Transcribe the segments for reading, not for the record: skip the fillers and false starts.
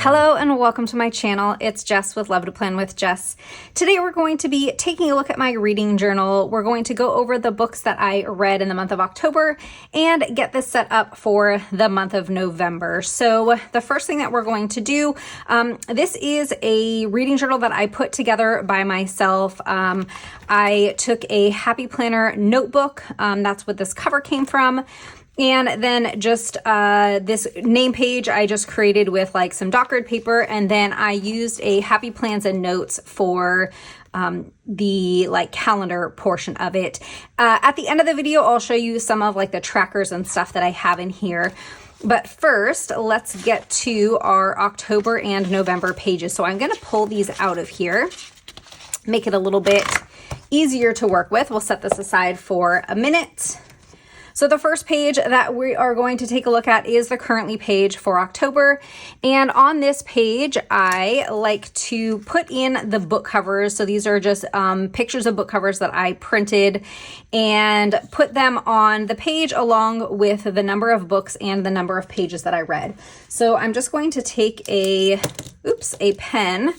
Hello and welcome to my channel. It's Jess with Love to Plan with Jess. Today we're going to be taking a look at my reading journal. We're going to go over the books that I read in the month of October and get this set up for the month of November. So the first thing that we're going to do, this is a reading journal that I put together by myself. I took a Happy Planner notebook. That's what this cover came from. And then just this name page I just created with like some dockered paper, and then I used a Happy Plans and Notes for the like calendar portion of it. At the end of the video, I'll show you some of like the trackers and stuff that I have in here. But first, let's get to our October and November pages. So I'm going to pull these out of here, make it a little bit easier to work with. We'll set this aside for a minute. So the first page that we are going to take a look at is the currently page for October. And on this page, I like to put in the book covers. So these are just pictures of book covers that I printed and put them on the page along with the number of books and the number of pages that I read. So I'm just going to take a pen,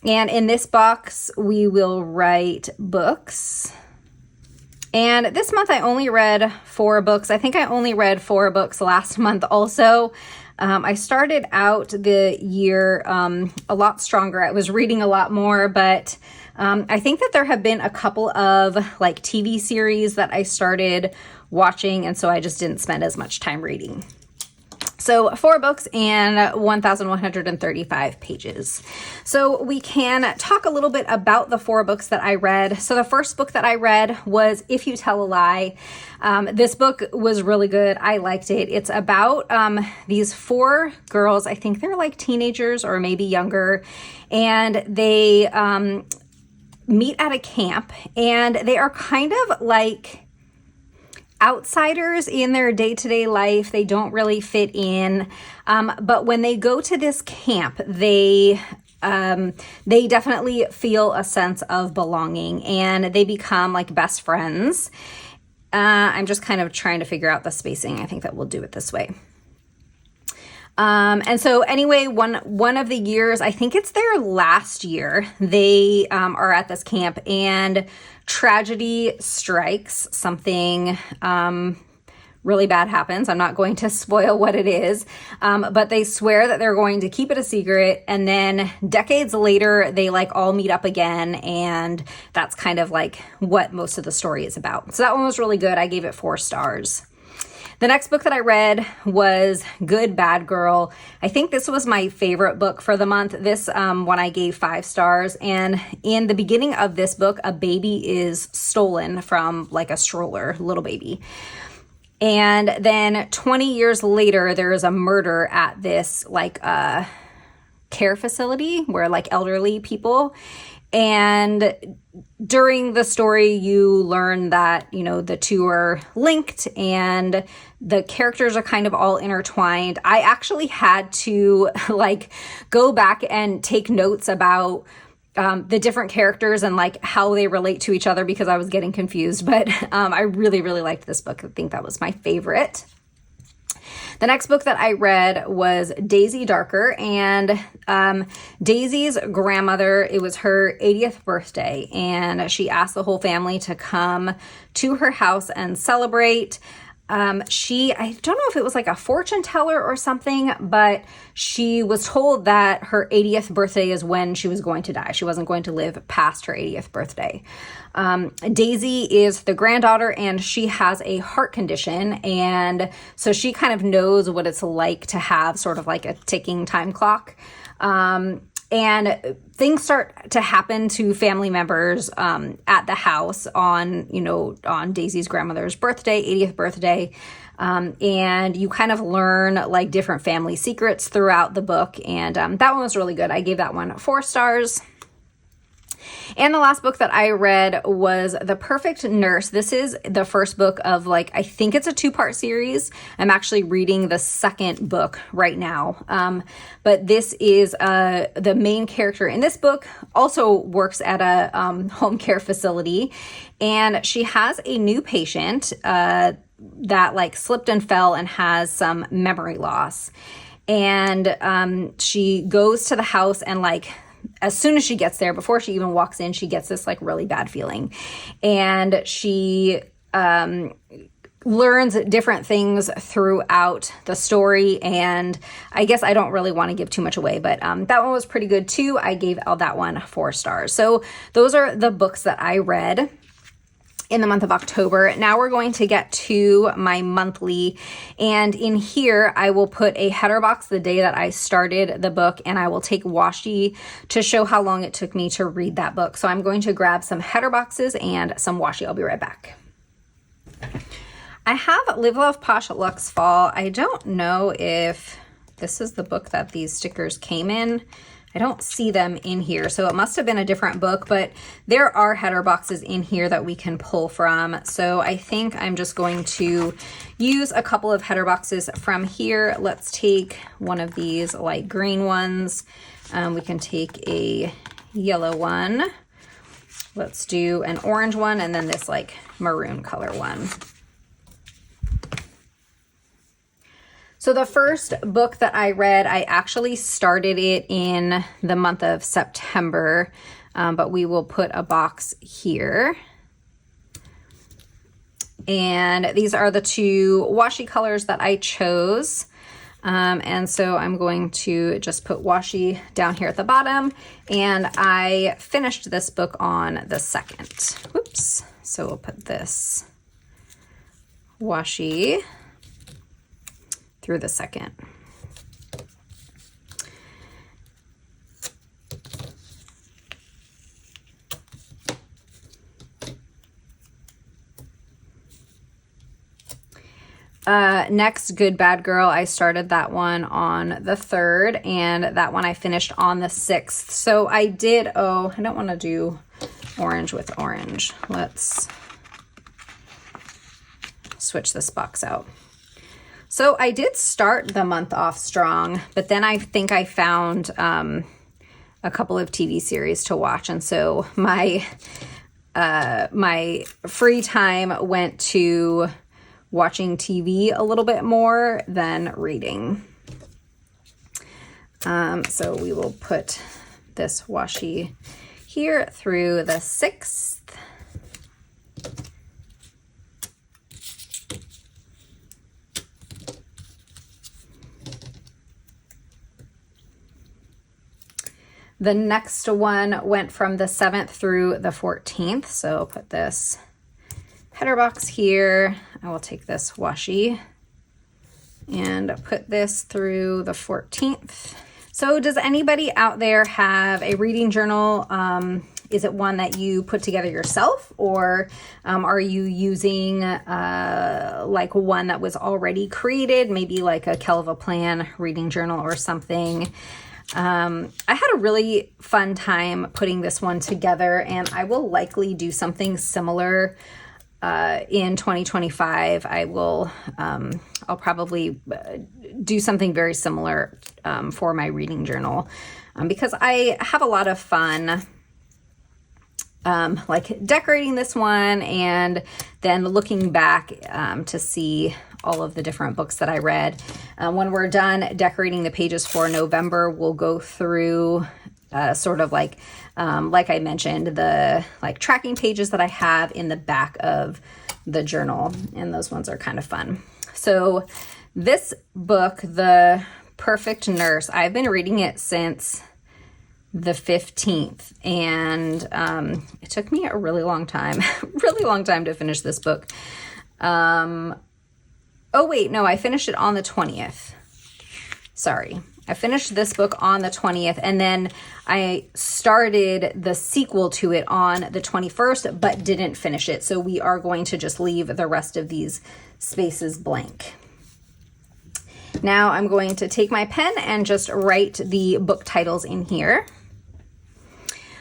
and in this box, we will write books. And this month I only read 4 books. I think I only read 4 books last month also. I started out the year a lot stronger. I was reading a lot more, but I think that there have been a couple of like TV series that I started watching, and so I just didn't spend as much time reading. So 4 books and 1,135 pages. So we can talk a little bit about the 4 books that I read. So the first book that I read was If You Tell a Lie. This book was really good. I liked it. It's about these 4 girls. I think they're like teenagers or maybe younger. And they meet at a camp, and they are kind of like outsiders in their day-to-day life. They don't really fit in. But when they go to this camp, they definitely feel a sense of belonging, and they become like best friends. I'm just kind of trying to figure out the spacing. I think that we'll do it this way. And so anyway, one of the years, I think it's their last year, they are at this camp, and tragedy strikes. Something really bad happens. I'm not going to spoil what it is, but they swear that they're going to keep it a secret. And then decades later, they like all meet up again. And that's kind of like what most of the story is about. So that one was really good. I gave it 4 stars. The next book that I read was Good Bad Girl. I think this was my favorite book for the month. This one I gave 5 stars. And in the beginning of this book, a baby is stolen from like a stroller, little baby. And then 20 years later, there is a murder at this like care facility where like elderly people. And during the story, you learn that, you know, the two are linked and the characters are kind of all intertwined. I actually had to like go back and take notes about the different characters and like how they relate to each other because I was getting confused. But I really, really liked this book. I think that was my favorite. The next book that I read was Daisy Darker, and Daisy's grandmother, it was her 80th birthday, and she asked the whole family to come to her house and celebrate. I don't know if it was like a fortune teller or something, but she was told that her 80th birthday is when she was going to die. She wasn't going to live past her 80th birthday. Daisy is the granddaughter, and she has a heart condition. And so she kind of knows what it's like to have sort of like a ticking time clock. And things start to happen to family members at the house on Daisy's grandmother's birthday, 80th birthday. And you kind of learn like different family secrets throughout the book. And that one was really good. I gave that one 4 stars. And the last book that I read was The Perfect Nurse. This is the first book of like, I think it's a 2-part series. I'm actually reading the second book right now. But this is the main character in this book also works at a home care facility. And she has a new patient that like slipped and fell and has some memory loss. And she goes to the house, and like as soon as she gets there, before she even walks in, she gets this like really bad feeling. And she learns different things throughout the story. And I guess I don't really want to give too much away, but that one was pretty good too. I gave that one 4 stars. So those are the books that I read in the month of October. Now we're going to get to my monthly, and in here I will put a header box the day that I started the book, and I will take washi to show how long it took me to read that book. So I'm going to grab some header boxes and some washi. I'll be right back. I have Live Love Posh Luxe Fall. I don't know if this is the book that these stickers came in. I don't see them in here, so it must have been a different book, but there are header boxes in here that we can pull from. So I think I'm just going to use a couple of header boxes from here. Let's take one of these light green ones. We can take a yellow one. Let's do an orange one, and then this like maroon color one. So the first book that I read, I actually started it in the month of September, but we will put a box here. And these are the 2 washi colors that I chose. And so I'm going to just put washi down here at the bottom. And I finished this book on the 2nd. Whoops. So we'll put this washi through the 2nd. Next, Good Bad Girl. I started that one on the 3rd, and that one I finished on the 6th. So I did, I don't want to do orange with orange. Let's switch this box out. So I did start the month off strong, but then I think I found a couple of TV series to watch. And so my free time went to watching TV a little bit more than reading. So we will put this washi here through the 6th. The next one went from the 7th through the 14th. So I'll put this header box here. I will take this washi and put this through the 14th. So does anybody out there have a reading journal? Is it one that you put together yourself, or are you using like one that was already created, maybe like a Kelva Plan reading journal or something? I had a really fun time putting this one together, and I will likely do something similar in 2025. I'll probably do something very similar for my reading journal because I have a lot of fun like decorating this one and then looking back to see all of the different books that I read. When we're done decorating the pages for November, we'll go through sort of like I mentioned, the like tracking pages that I have in the back of the journal, and those ones are kind of fun. So this book, The Perfect Nurse, I've been reading it since the 15th, and it took me a really long time, to finish this book. Oh wait, no, I finished it on the 20th. Sorry. I finished this book on the 20th, and then I started the sequel to it on the 21st, but didn't finish it. So we are going to just leave the rest of these spaces blank. Now I'm going to take my pen and just write the book titles in here.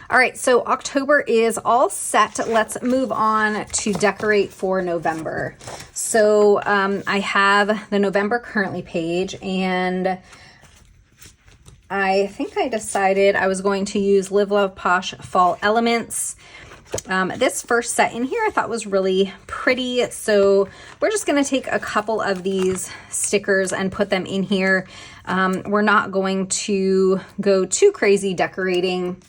All right, so October is all set. Let's move on to decorate for November. So I have the November Currently page, and I think I decided I was going to use Live Love Posh Fall Elements. This first set in here I thought was really pretty. So we're just going to take a couple of these stickers and put them in here. We're not going to go too crazy decorating,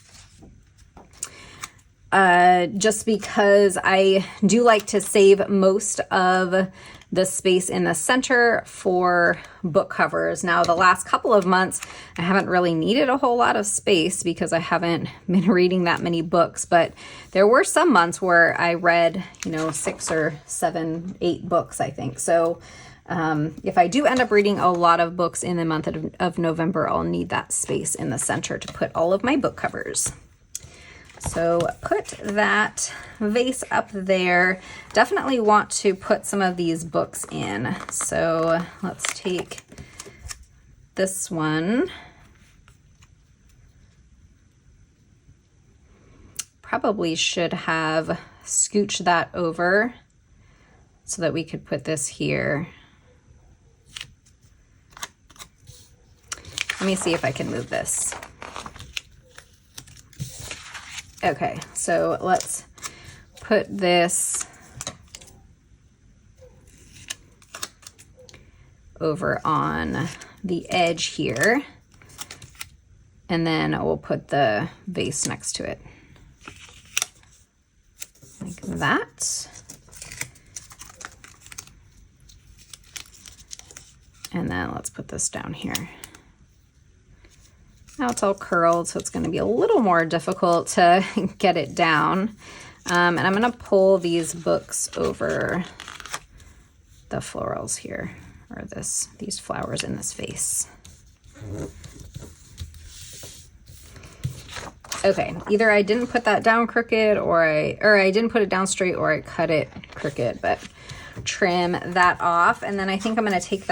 just because I do like to save most of the space in the center for book covers. Now, the last couple of months, I haven't really needed a whole lot of space because I haven't been reading that many books, but there were some months where I read, 6 or 7, 8 books, I think. So if I do end up reading a lot of books in the month of November, I'll need that space in the center to put all of my book covers. So put that vase up there. Definitely want to put some of these books in. So let's take this one. Probably should have scooched that over so that we could put this here. Let me see if I can move this. Okay, so let's put this over on the edge here, and then we'll put the vase next to it, like that. And then let's put this down here. Now it's all curled, so it's going to be a little more difficult to get it down. And I'm going to pull these books over the florals here, or these flowers in this vase. Okay, either I didn't put that down crooked, or I didn't put it down straight, or I cut it crooked, but trim that off. And then I think I'm going to take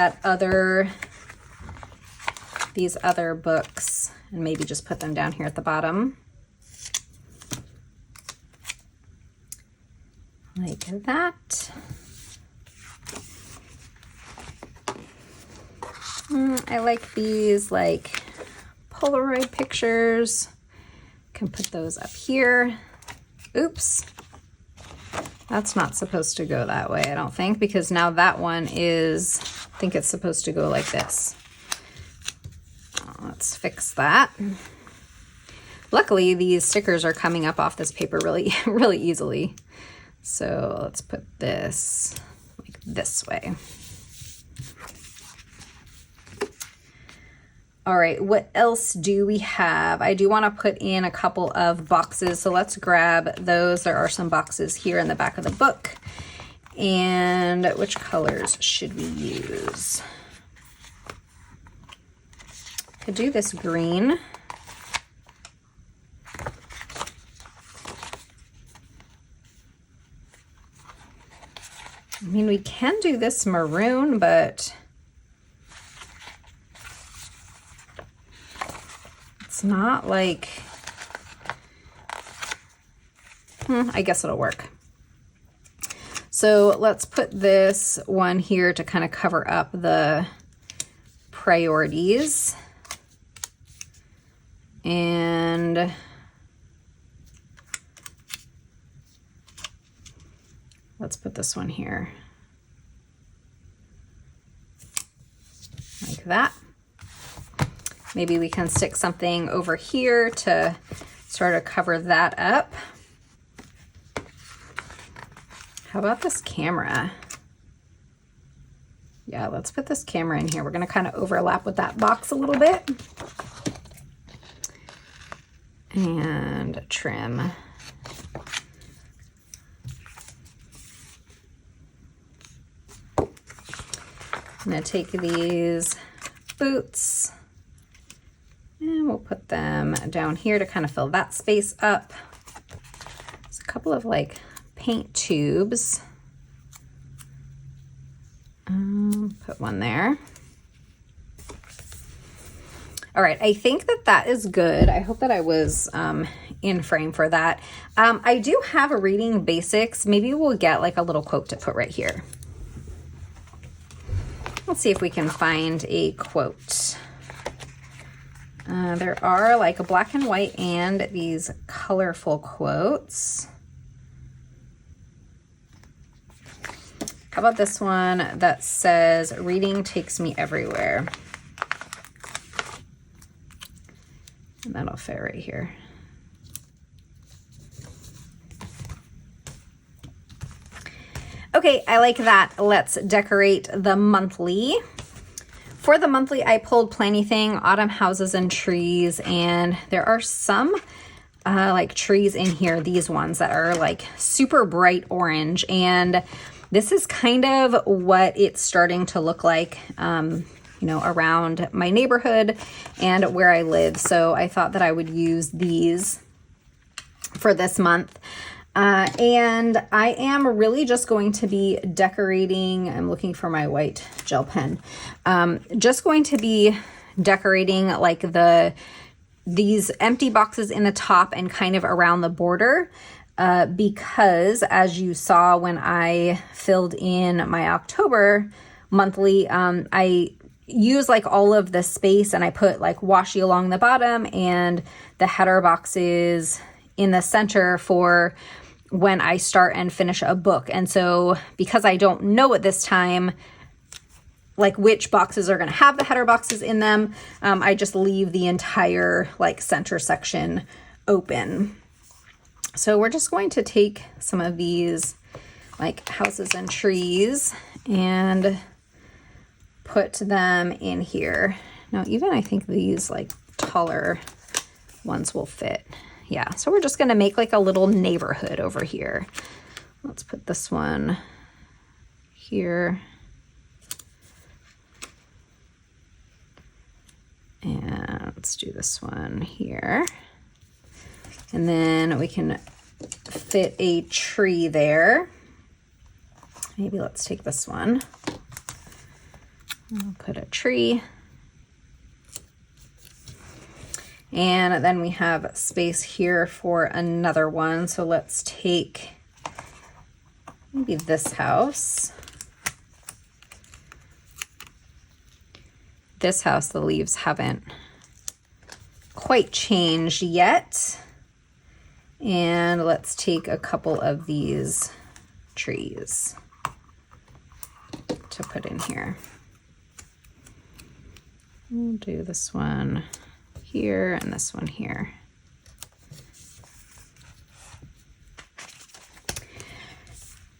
these other books and maybe just put them down here at the bottom. Like that. I like these like Polaroid pictures. Can put those up here. Oops. That's not supposed to go that way, I don't think, because now that one is, I think it's supposed to go like this. Let's fix that. Luckily, these stickers are coming up off this paper really, really easily. So let's put this like this way. All right, what else do we have? I do want to put in a couple of boxes, so let's grab those. There are some boxes here in the back of the book. And which colors should we use? Could do this green. I mean, we can do this maroon, but it's not like, I guess it'll work. So let's put this one here to kind of cover up the priorities. And let's put this one here like that. Maybe we can stick something over here to sort of cover that up. How about this camera? Yeah, let's put this camera in here. We're going to kind of overlap with that box a little bit. And trim. I'm going to take these boots and we'll put them down here to kind of fill that space up. There's a couple of like paint tubes. Put one there. All right, I think that is good. I hope that I was in frame for that. I do have a reading basics. Maybe we'll get like a little quote to put right here. Let's see if we can find a quote. There are like a black and white and these colorful quotes. How about this one that says, reading takes me everywhere? And that'll fit right here. Okay, I like that. Let's decorate the monthly. For the monthly, I pulled Plannything, Autumn Houses and Trees, and there are some like trees in here, these ones that are like super bright orange, and this is kind of what it's starting to look like, you know, around my neighborhood and where I live. So I thought that I would use these for this month. And I am really just going to be decorating. I'm looking for my white gel pen. Just going to be decorating like these empty boxes in the top and kind of around the border. Because as you saw when I filled in my October monthly, I use like all of the space and I put like washi along the bottom and the header boxes in the center for when I start and finish a book. And so because I don't know at this time like which boxes are going to have the header boxes in them, I just leave the entire like center section open. So we're just going to take some of these like houses and trees and put them in here. Now even I think these like taller ones will fit. Yeah, so we're just gonna make like a little neighborhood over here. Let's put this one here. And let's do this one here. And then we can fit a tree there. Maybe let's take this one. I'll put a tree. And then we have space here for another one. So let's take maybe this house. This house, the leaves haven't quite changed yet. And let's take a couple of these trees to put in here. We'll do this one here and this one here.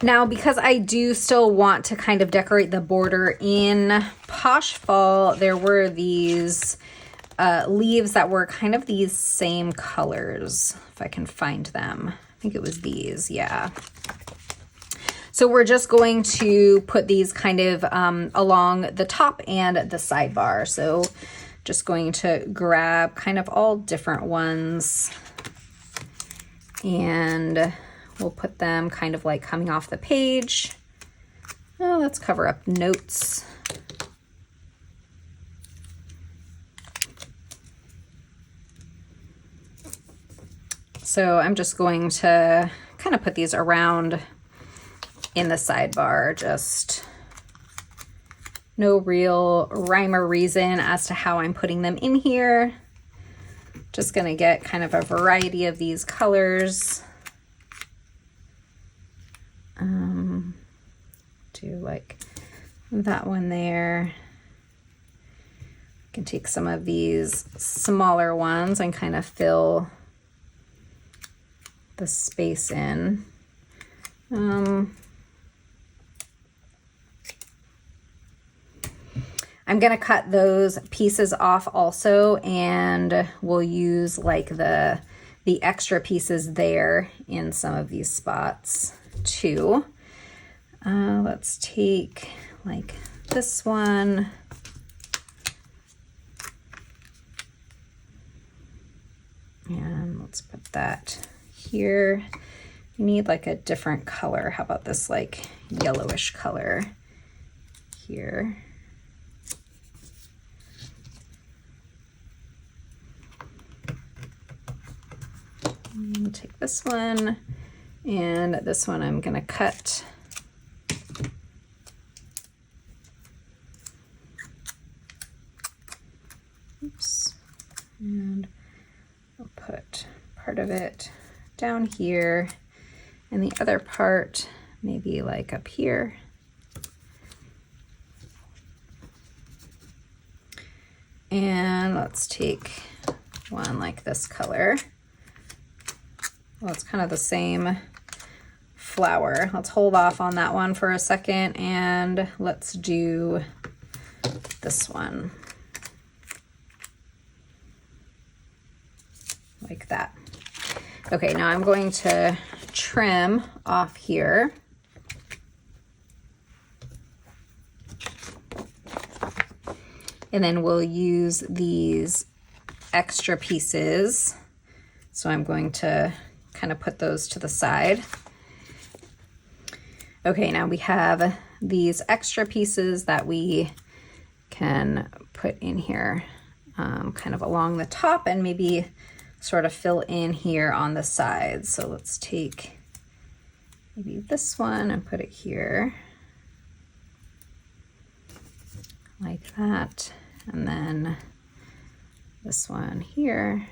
Now, because I do still want to kind of decorate the border in Posh Fall, there were these leaves that were kind of these same colors, if I can find them. I think it was these, yeah. So we're just going to put these kind of along the top and the sidebar. So just going to grab kind of all different ones and we'll put them kind of like coming off the page. Oh, let's cover up notes. So I'm just going to kind of put these around in the sidebar, just no real rhyme or reason as to how I'm putting them in here. Just gonna get kind of a variety of these colors. Do like that one there. I can take some of these smaller ones and kind of fill the space in. I'm gonna cut those pieces off also, and we'll use like the extra pieces there in some of these spots too. Let's take like this one. And let's put that here. You need like a different color. How about this like yellowish color here? And take this one, and this one I'm gonna cut. Oops. And I'll put part of it down here and the other part maybe like up here. And let's take one like this color. Well, it's kind of the same flower. Let's hold off on that one for a second and let's do this one. Like that. Okay, now I'm going to trim off here. And then we'll use these extra pieces. So I'm going to kind of put those to the side. Okay, now we have these extra pieces that we can put in here kind of along the top and maybe sort of fill in here on the sides. So let's take maybe this one and put it here like that. And then this one here.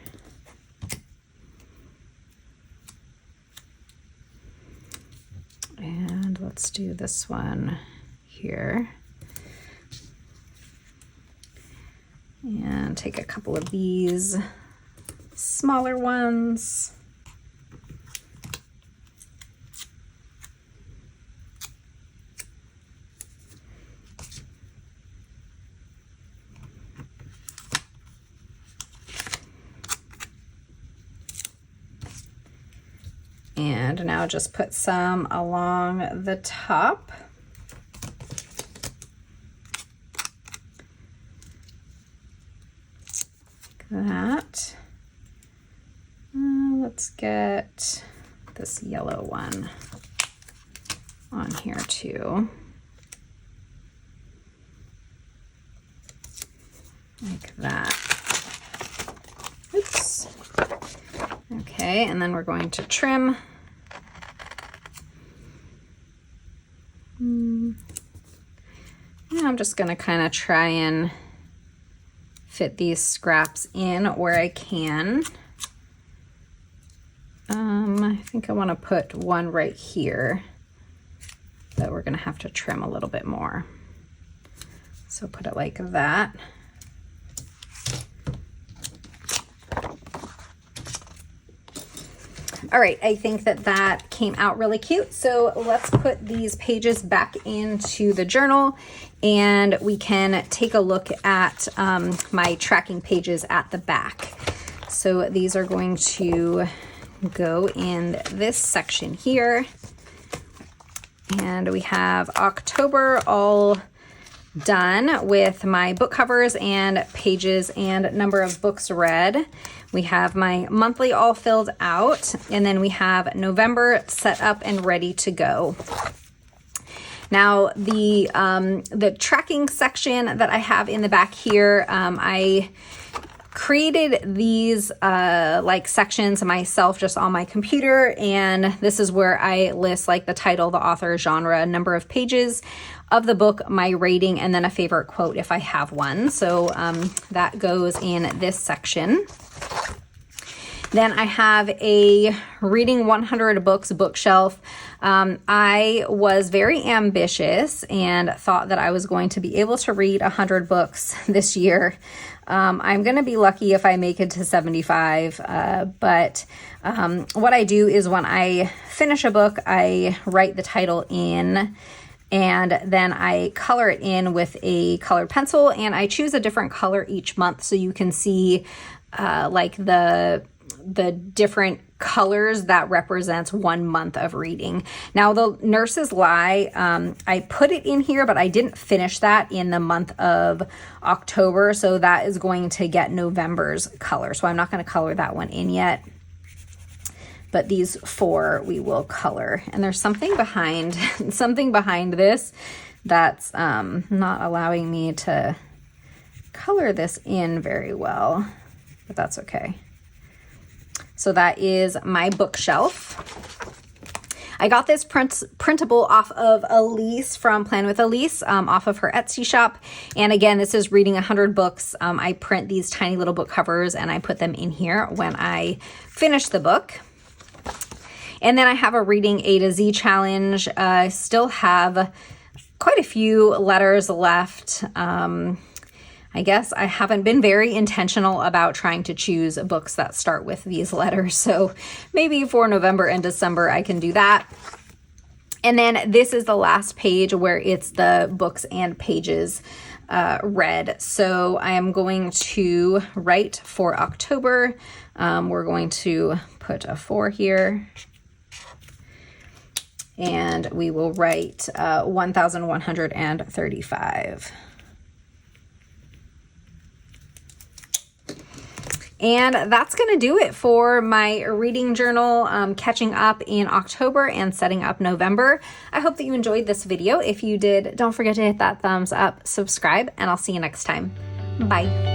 And let's do this one here. And take a couple of these smaller ones. And now just put some along the top. Like that. Let's get this yellow one on here too. Like that. Oops. Okay, and then we're going to trim. I'm just going to kind of try and fit these scraps in where I can. I think I want to put one right here that we're going to have to trim a little bit more. So put it like that. All right, I think that that came out really cute. So let's put these pages back into the journal and we can take a look at my tracking pages at the back. So these are going to go in this section here. And we have October all done with my book covers and pages and number of books read. We have my monthly all filled out, and then we have November set up and ready to go. Now the tracking section that I have in the back here, I created these like sections myself just on my computer, and this is where I list like the title, the author, genre, number of pages of the book, my rating, and then a favorite quote if I have one. So that goes in this section. Then I have a reading 100 books bookshelf. I was very ambitious and thought that I was going to be able to read 100 books this year. I'm going to be lucky if I make it to 75, but what I do is when I finish a book, I write the title in and then I color it in with a colored pencil, and I choose a different color each month so you can see like the different colors that represents 1 month of reading. Now the Nurse's Lie, I put it in here, but I didn't finish that in the month of October, so that is going to get November's color. So I'm not going to color that one in yet. But these 4 we will color. And there's something behind this that's not allowing me to color this in very well, but that's okay. So that is my bookshelf. I got this printable off of Elise from Plan with Elise, off of her Etsy shop. And again, this is reading 100 books. I print these tiny little book covers and I put them in here when I finish the book. And then I have a reading A to Z challenge. I still have quite a few letters left. I guess I haven't been very intentional about trying to choose books that start with these letters. So maybe for November and December, I can do that. And then this is the last page where it's the books and pages read. So I am going to write for October. We're going to put a 4 here. And we will write 1,135. And that's going to do it for my reading journal, catching up in October and setting up November. I hope that you enjoyed this video. If you did, don't forget to hit that thumbs up, subscribe, and I'll see you next time. Bye.